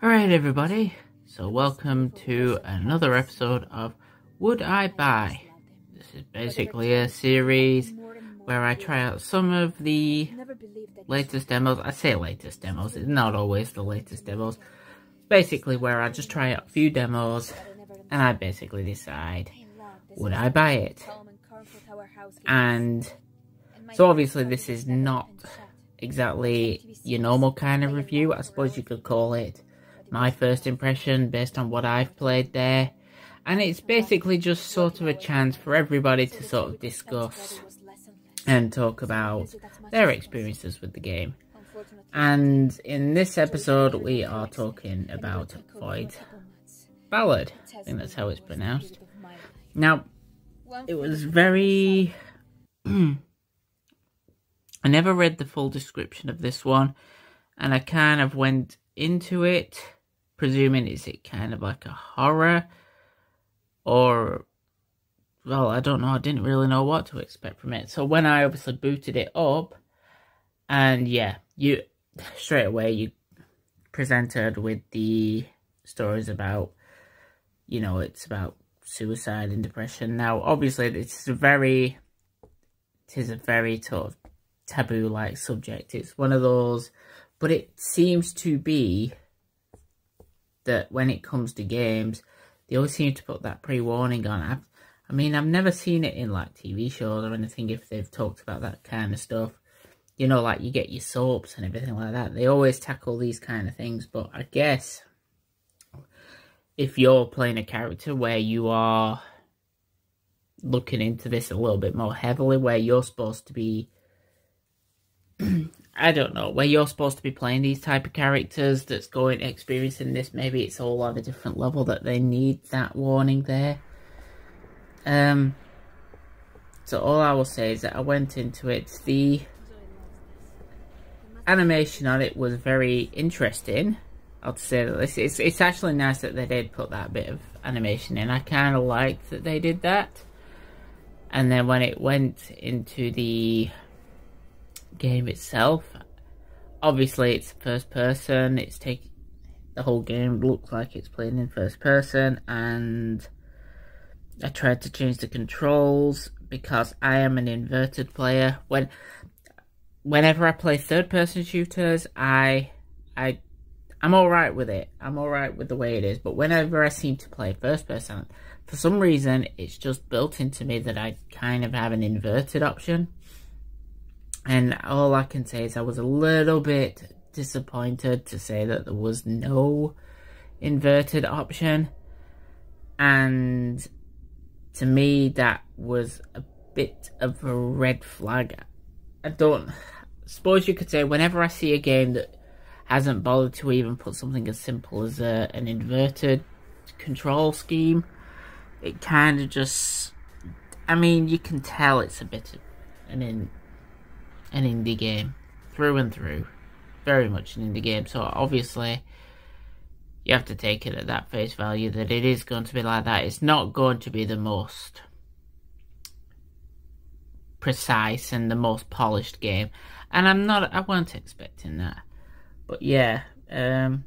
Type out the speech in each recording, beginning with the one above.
Alright everybody, so welcome to another episode of Would I Buy? This is basically a series where I try out some of the latest demos. I say latest demos, it's not always the latest demos. Basically where I just try out a few demos and I basically decide, would I buy it? And so obviously this is not exactly your normal kind of review. I suppose you could call it my first impression based on what I've played there. And it's basically just sort of a chance for everybody to sort of discuss and talk about their experiences with the game. And in this episode we are talking about Ballad. I think that's how it's pronounced. Now, it was very... I never read the full description of this one, and I kind of went into it presuming is it kind of like a horror, or, well, I don't know, I didn't really know what to expect from it. So when I obviously booted it up, and yeah, you straight away you presented with the stories about, you know, it's about suicide and depression. Now, obviously, it is a very sort of taboo-like subject. It's one of those, but it seems to be that when it comes to games, they always seem to put that pre-warning on. I mean, I've never seen it in, like, TV shows or anything if they've talked about that kind of stuff. You know, like, you get your soaps and everything like that. They always tackle these kind of things, but I guess if you're playing a character where you are looking into this a little bit more heavily, where you're supposed to be, I don't know, where you're supposed to be playing these type of characters that's experiencing this, maybe it's all on a different level that they need that warning there. So all I will say is that I went into it, the animation on it was very interesting. I'll say that it's actually nice that they did put that bit of animation in. I kind of liked that they did that. And then when it went into the game itself, obviously it's first person. The whole game looks like it's playing in first person, and I tried to change the controls because I am an inverted player. Whenever I play third person shooters, I'm alright with it. I'm alright with the way it is. But whenever I seem to play first person, for some reason, it's just built into me that I kind of have an inverted option. And all I can say is I was a little bit disappointed to say that there was no inverted option. And to me, that was a bit of a red flag. I suppose you could say whenever I see a game that hasn't bothered to even put something as simple as an inverted control scheme, it kind of just, I mean, you can tell it's a bit of an indie game, through and through, very much an indie game, so obviously, you have to take it at that face value, that it is going to be like that. It's not going to be the most precise and the most polished game, and I wasn't expecting that. But yeah, I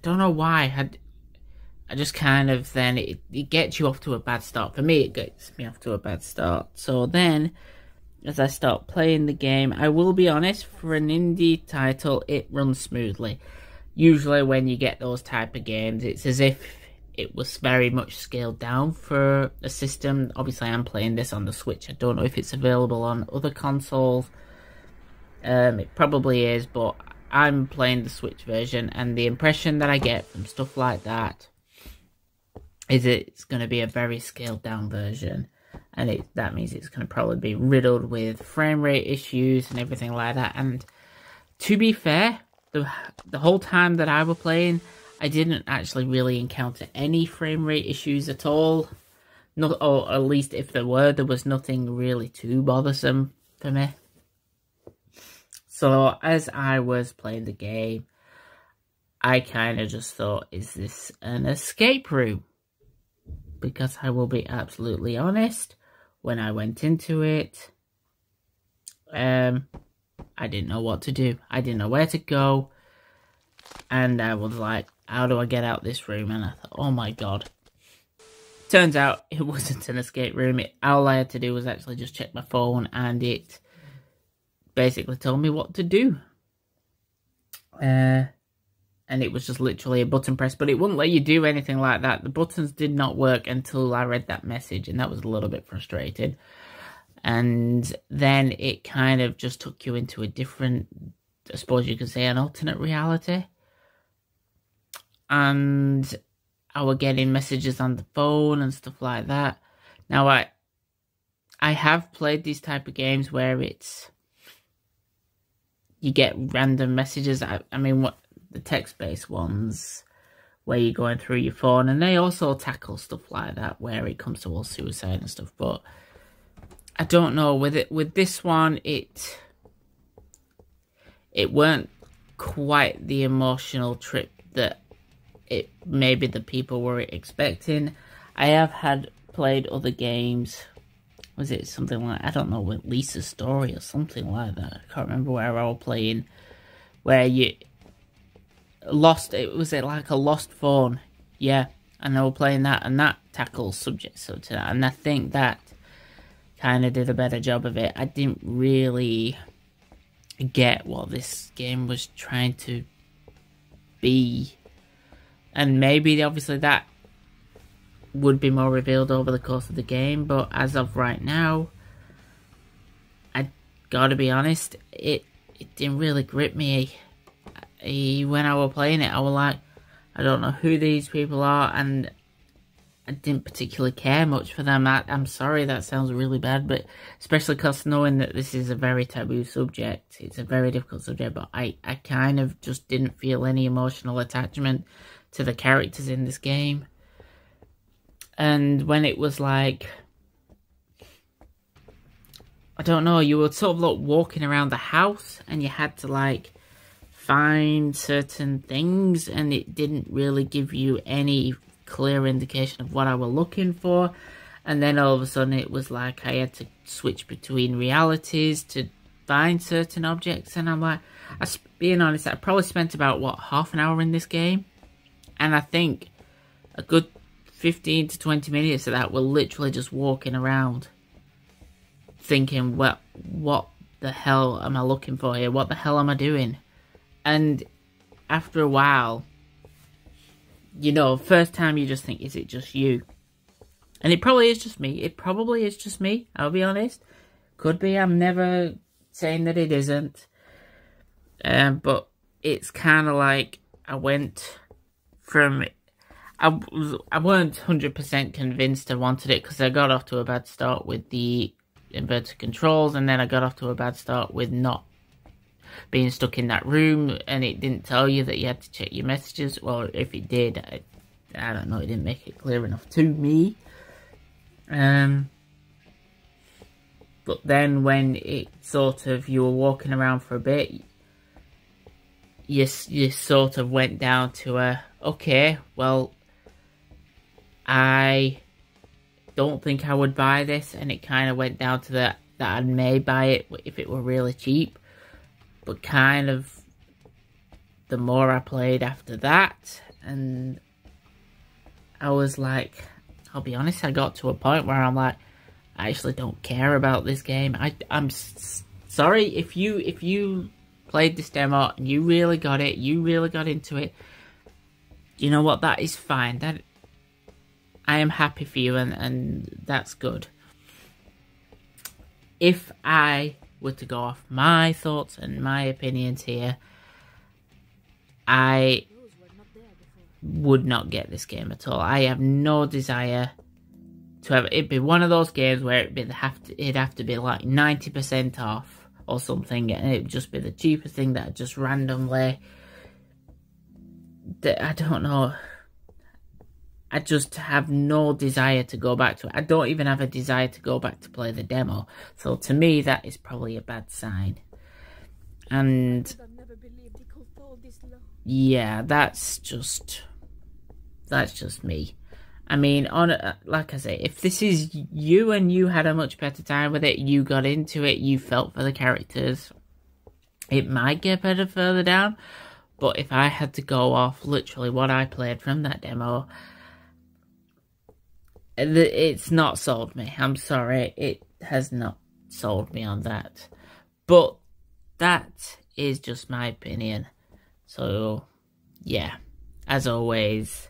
don't know why. I just kind of then, it gets you off to a bad start. For me, it gets me off to a bad start. So then, as I start playing the game, I will be honest, for an indie title, it runs smoothly. Usually when you get those type of games, it's as if it was very much scaled down for a system. Obviously, I'm playing this on the Switch. I don't know if it's available on other consoles. It probably is, but I'm playing the Switch version, and the impression that I get from stuff like that is it's going to be a very scaled down version, and that means it's going to probably be riddled with frame rate issues and everything like that. And to be fair, the whole time that I was playing, I didn't actually really encounter any frame rate issues at all. Or at least if there was nothing really too bothersome for me. So as I was playing the game, I kind of just thought, is this an escape room? Because I will be absolutely honest, when I went into it, I didn't know what to do. I didn't know where to go. And I was like, how do I get out this room? And I thought, oh my god. Turns out it wasn't an escape room. All I had to do was actually just check my phone, and it basically told me what to do. And it was just literally a button press, but it wouldn't let you do anything like that. The buttons did not work until I read that message, and that was a little bit frustrating. And then it kind of just took you into a different, I suppose you could say, an alternate reality. And I was getting messages on the phone and stuff like that. Now, I have played these type of games where you get random messages. I mean, what the text-based ones where you're going through your phone, and they also tackle stuff like that where it comes to all suicide and stuff. But I don't know, with this one, it weren't quite the emotional trip that maybe the people were expecting. I have played other games. Was it something like, I don't know, with Lisa's Story or something like that? I can't remember where I was playing, where you lost, was it like a lost phone? Yeah, and I was playing that, and that tackles subjects to that, and I think that kind of did a better job of it. I didn't really get what this game was trying to be, and maybe obviously that would be more revealed over the course of the game, but as of right now, I gotta be honest, it didn't really grip me. When I was playing it, I was like, I don't know who these people are, and I didn't particularly care much for them. I'm sorry, that sounds really bad, but especially because knowing that this is a very taboo subject, it's a very difficult subject, but I kind of just didn't feel any emotional attachment to the characters in this game. And when it was like, I don't know, you were sort of like walking around the house and you had to like find certain things, and it didn't really give you any clear indication of what I was looking for. And then all of a sudden it was like I had to switch between realities to find certain objects, and I'm like, being honest, I probably spent about, what, half an hour in this game, and I think a good 15 to 20 minutes of that were literally just walking around thinking, well, what the hell am I looking for here? What the hell am I doing? And after a while, you know, first time you just think, is it just you? And it probably is just me. It probably is just me, I'll be honest. Could be, I'm never saying that it isn't. But it's kind of like I went from... I weren't 100% convinced I wanted it, because I got off to a bad start with the inverted controls, and then I got off to a bad start with not being stuck in that room, and it didn't tell you that you had to check your messages. Well, if it did, I don't know, it didn't make it clear enough to me. But then when it sort of, you were walking around for a bit, you sort of went down to a, okay, well, I don't think I would buy this, and it kind of went down to that I may buy it if it were really cheap. But kind of, the more I played after that, and I was like, I'll be honest, I got to a point where I'm like, I actually don't care about this game. I'm sorry if you played this demo and you really got it, you really got into it. You know what, that is fine. That I am happy for you, and that's good. If I were to go off my thoughts and my opinions here, I would not get this game at all. I have no desire to have it be one of those games where it'd have to be like 90% off or something, and it'd just be the cheapest thing that just randomly, I don't know, I just have no desire to go back to it. I don't even have a desire to go back to play the demo. So to me, that is probably a bad sign. And yeah, that's just me. I mean, like I say, if this is you and you had a much better time with it, you got into it, you felt for the characters, it might get better further down. But if I had to go off literally what I played from that demo, it's not sold me. I'm sorry, it has not sold me on that. But that is just my opinion. So, yeah, as always,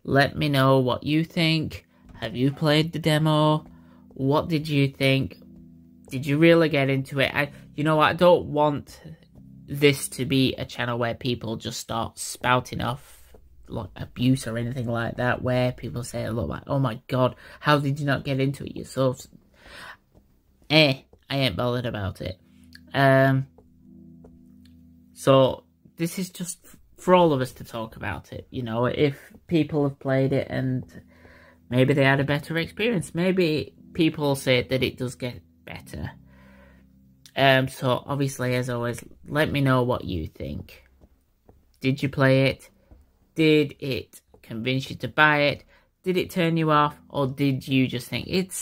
let me know what you think. Have you played the demo? What did you think? Did you really get into it? You know what, I don't want this to be a channel where people just start spouting off like abuse or anything like that, where people say, look, like, oh my god, how did you not get into it? You're so... I ain't bothered about it. So, this is just for all of us to talk about it. You know, if people have played it and maybe they had a better experience, maybe people say that it does get better. So, obviously, as always, let me know what you think. Did you play it? Did it convince you to buy it? Did it turn you off? Or did you just think, there's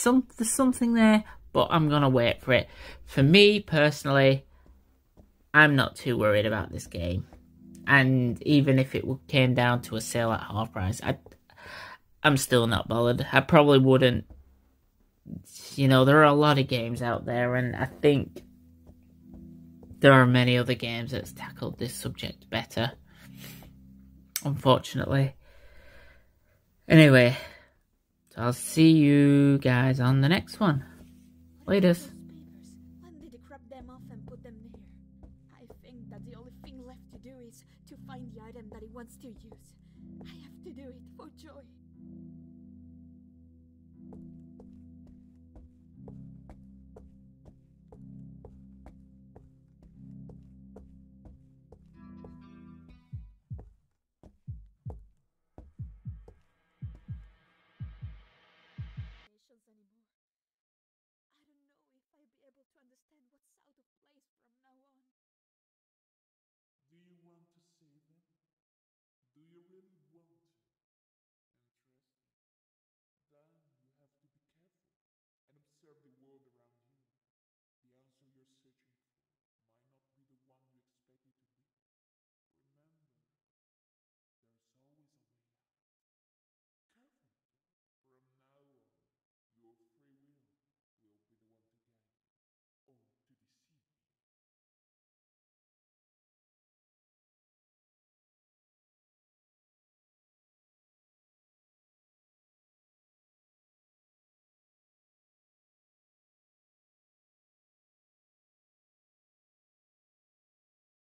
something there, but I'm going to wait for it? For me, personally, I'm not too worried about this game. And even if it came down to a sale at half price, I'm still not bothered. I probably wouldn't. You know, there are a lot of games out there, and I think there are many other games that's tackled this subject better, unfortunately. Anyway, so I'll see you guys on the next one. Laters. When did he grab them off and put them there? I think that the only thing left to do is to find the item that he wants to use. I have to do it for Joy.